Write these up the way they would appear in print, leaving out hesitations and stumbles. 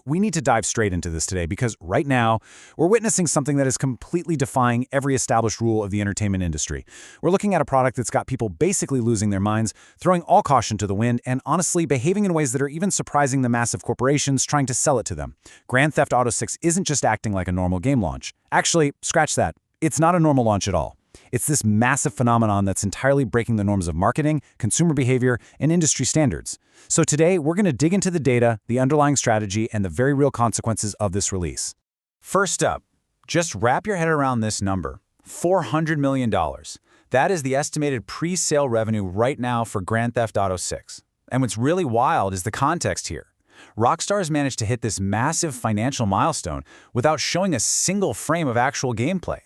We need to dive straight into this today because right now, we're witnessing something that is completely defying every established rule of the entertainment industry. We're looking at a product that's got people basically losing their minds, throwing all caution to the wind, and honestly behaving in ways that are even surprising the massive corporations trying to sell it to them. Grand Theft Auto 6 isn't just acting like a normal game launch. Actually, scratch that. It's not a normal launch at all. It's this massive phenomenon that's entirely breaking the norms of marketing, consumer behavior, and industry standards. So today, we're going to dig into the data, the underlying strategy, and the very real consequences of this release. First up, just wrap your head around this number, $400 million. That is the estimated pre-sale revenue right now for Grand Theft Auto 6. And what's really wild is the context here. Rockstar's managed to hit this massive financial milestone without showing a single frame of actual gameplay.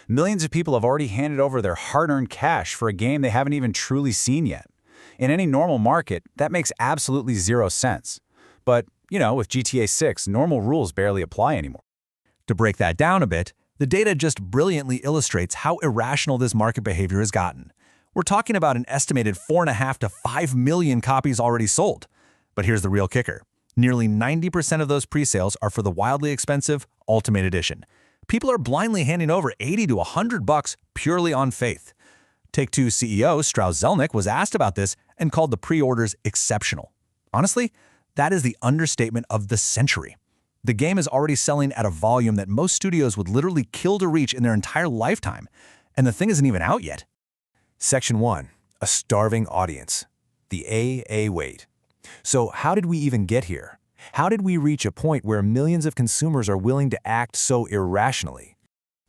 Millions of people have already handed over their hard-earned cash for a game they haven't even truly seen yet. In any normal market, that makes absolutely zero sense. But, with GTA 6, normal rules barely apply anymore. To break that down a bit, the data just brilliantly illustrates how irrational this market behavior has gotten. We're talking about an estimated 4.5 to 5 million copies already sold. But here's the real kicker. Nearly 90% of those pre-sales are for the wildly expensive Ultimate Edition. People are blindly handing over $80 to $100 purely on faith. Take-Two CEO Strauss Zelnick was asked about this and called the pre-orders exceptional. Honestly, that is the understatement of the century. The game is already selling at a volume that most studios would literally kill to reach in their entire lifetime, and the thing isn't even out yet. Section 1. A starving audience. The AA weight. So how did we even get here? How did we reach a point where millions of consumers are willing to act so irrationally?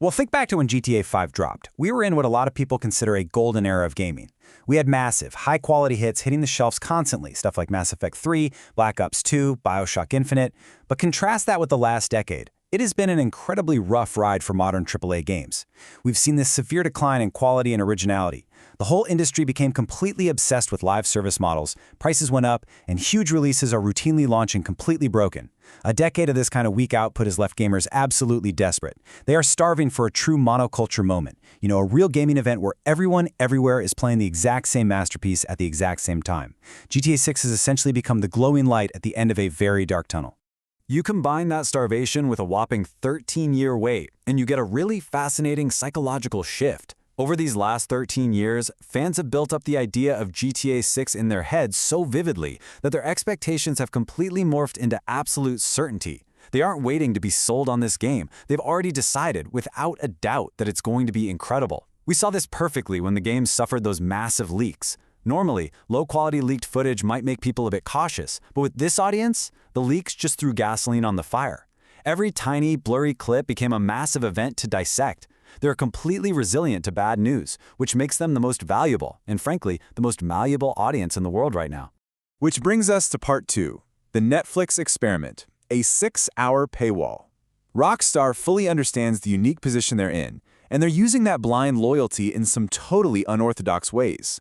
Well, think back to when GTA 5 dropped. We were in what a lot of people consider a golden era of gaming. We had massive, high-quality hits hitting the shelves constantly, stuff like Mass Effect 3, Black Ops 2, BioShock Infinite. But contrast that with the last decade. It has been an incredibly rough ride for modern AAA games. We've seen this severe decline in quality and originality. The whole industry became completely obsessed with live service models, prices went up, and huge releases are routinely launching completely broken. A decade of this kind of weak output has left gamers absolutely desperate. They are starving for a true monoculture moment, a real gaming event where everyone everywhere is playing the exact same masterpiece at the exact same time. GTA 6 has essentially become the glowing light at the end of a very dark tunnel. You combine that starvation with a whopping 13-year wait, and you get a really fascinating psychological shift. Over these last 13 years, fans have built up the idea of GTA 6 in their heads so vividly that their expectations have completely morphed into absolute certainty. They aren't waiting to be sold on this game. They've already decided, without a doubt, that it's going to be incredible. We saw this perfectly when the game suffered those massive leaks. Normally, low-quality leaked footage might make people a bit cautious, but with this audience, the leaks just threw gasoline on the fire. Every tiny, blurry clip became a massive event to dissect. They're completely resilient to bad news, which makes them the most valuable, and frankly, the most malleable audience in the world right now. Which brings us to part 2, the Netflix experiment, a 6-hour paywall. Rockstar fully understands the unique position they're in, and they're using that blind loyalty in some totally unorthodox ways.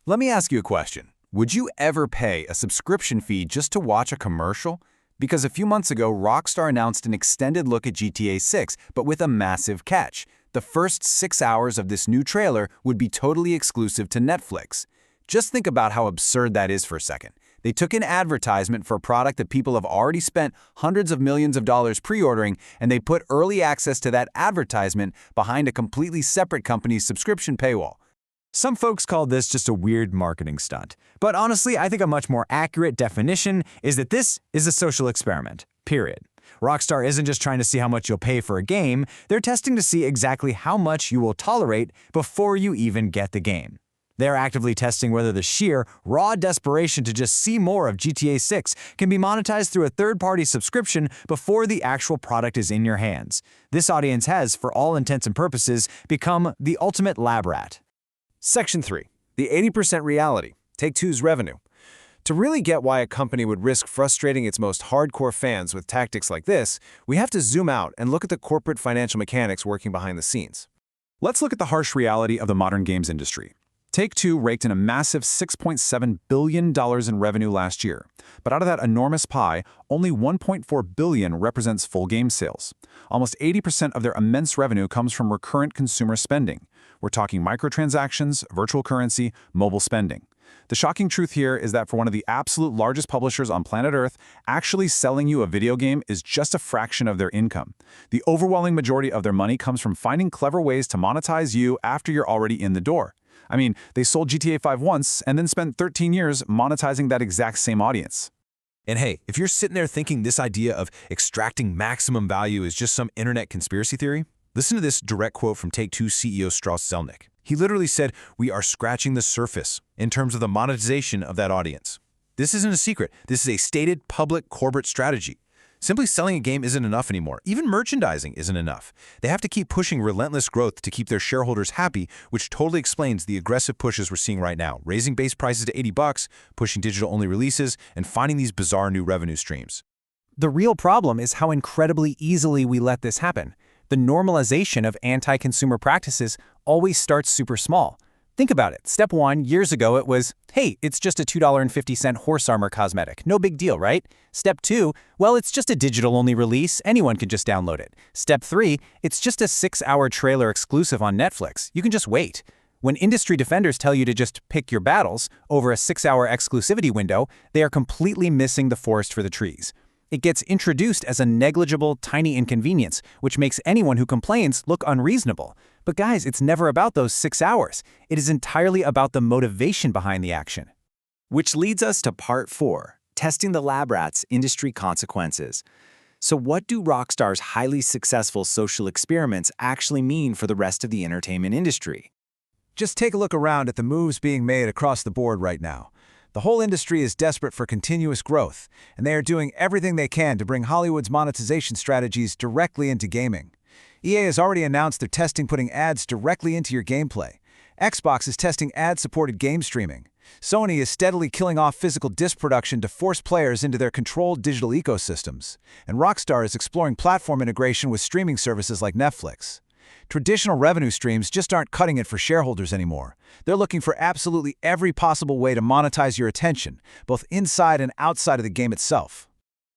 Let me ask you a question. Would you ever pay a subscription fee just to watch a commercial? Because a few months ago, Rockstar announced an extended look at GTA 6, but with a massive catch. The first 6 hours of this new trailer would be totally exclusive to Netflix. Just think about how absurd that is for a second. They took an advertisement for a product that people have already spent hundreds of millions of dollars pre-ordering, and they put early access to that advertisement behind a completely separate company's subscription paywall. Some folks call this just a weird marketing stunt. But honestly, I think a much more accurate definition is that this is a social experiment, period. Rockstar isn't just trying to see how much you'll pay for a game, they're testing to see exactly how much you will tolerate before you even get the game. They're actively testing whether the sheer, raw desperation to just see more of GTA 6 can be monetized through a third-party subscription before the actual product is in your hands. This audience has, for all intents and purposes, become the ultimate lab rat. Section 3. The 80% reality. Take-Two's revenue. To really get why a company would risk frustrating its most hardcore fans with tactics like this, we have to zoom out and look at the corporate financial mechanics working behind the scenes. Let's look at the harsh reality of the modern games industry. Take-Two raked in a massive $6.7 billion in revenue last year, but out of that enormous pie, only $1.4 billion represents full game sales. Almost 80% of their immense revenue comes from recurrent consumer spending. We're talking microtransactions, virtual currency, mobile spending. The shocking truth here is that for one of the absolute largest publishers on planet Earth, actually selling you a video game is just a fraction of their income. The overwhelming majority of their money comes from finding clever ways to monetize you after you're already in the door. I mean, they sold GTA 5 once and then spent 13 years monetizing that exact same audience. And hey, if you're sitting there thinking this idea of extracting maximum value is just some internet conspiracy theory, listen to this direct quote from Take-Two CEO Strauss Zelnick. He literally said, "We are scratching the surface in terms of the monetization of that audience." This isn't a secret. This is a stated public corporate strategy. Simply selling a game isn't enough anymore. Even merchandising isn't enough. They have to keep pushing relentless growth to keep their shareholders happy, which totally explains the aggressive pushes we're seeing right now, raising base prices to $80, pushing digital-only releases, and finding these bizarre new revenue streams. The real problem is how incredibly easily we let this happen. The normalization of anti-consumer practices always starts super small. Think about it. Step 1, years ago, it was, hey, it's just a $2.50 horse armor cosmetic. No big deal, right? Step 2, well, it's just a digital-only release. Anyone can just download it. Step 3, it's just a 6-hour trailer exclusive on Netflix. You can just wait. When industry defenders tell you to just pick your battles over a 6-hour exclusivity window, they are completely missing the forest for the trees. It gets introduced as a negligible, tiny inconvenience, which makes anyone who complains look unreasonable. But guys, it's never about those 6 hours. It is entirely about the motivation behind the action. Which leads us to part 4, testing the lab rats' industry consequences. So what do Rockstar's highly successful social experiments actually mean for the rest of the entertainment industry? Just take a look around at the moves being made across the board right now. The whole industry is desperate for continuous growth, and they are doing everything they can to bring Hollywood's monetization strategies directly into gaming. EA has already announced they're testing putting ads directly into your gameplay. Xbox is testing ad-supported game streaming. Sony is steadily killing off physical disc production to force players into their controlled digital ecosystems. And Rockstar is exploring platform integration with streaming services like Netflix. Traditional revenue streams just aren't cutting it for shareholders anymore. They're looking for absolutely every possible way to monetize your attention, both inside and outside of the game itself.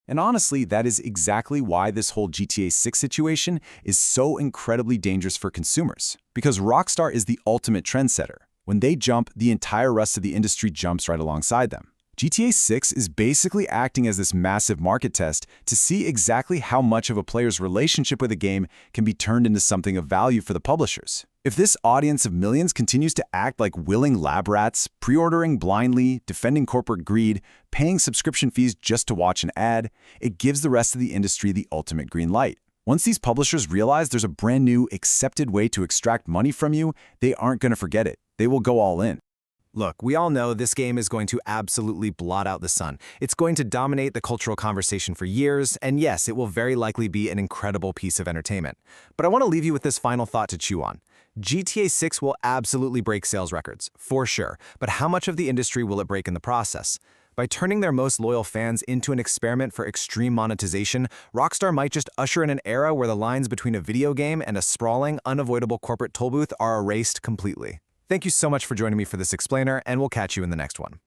And honestly, that is exactly why this whole GTA 6 situation is so incredibly dangerous for consumers. Because Rockstar is the ultimate trendsetter. When they jump, the entire rest of the industry jumps right alongside them. GTA 6 is basically acting as this massive market test to see exactly how much of a player's relationship with a game can be turned into something of value for the publishers. If this audience of millions continues to act like willing lab rats, pre-ordering blindly, defending corporate greed, paying subscription fees just to watch an ad, it gives the rest of the industry the ultimate green light. Once these publishers realize there's a brand new, accepted way to extract money from you, they aren't going to forget it. They will go all in. Look, we all know this game is going to absolutely blot out the sun. It's going to dominate the cultural conversation for years, and yes, it will very likely be an incredible piece of entertainment. But I want to leave you with this final thought to chew on. GTA 6 will absolutely break sales records, for sure, but how much of the industry will it break in the process? By turning their most loyal fans into an experiment for extreme monetization, Rockstar might just usher in an era where the lines between a video game and a sprawling, unavoidable corporate tollbooth are erased completely. Thank you so much for joining me for this explainer, and we'll catch you in the next one.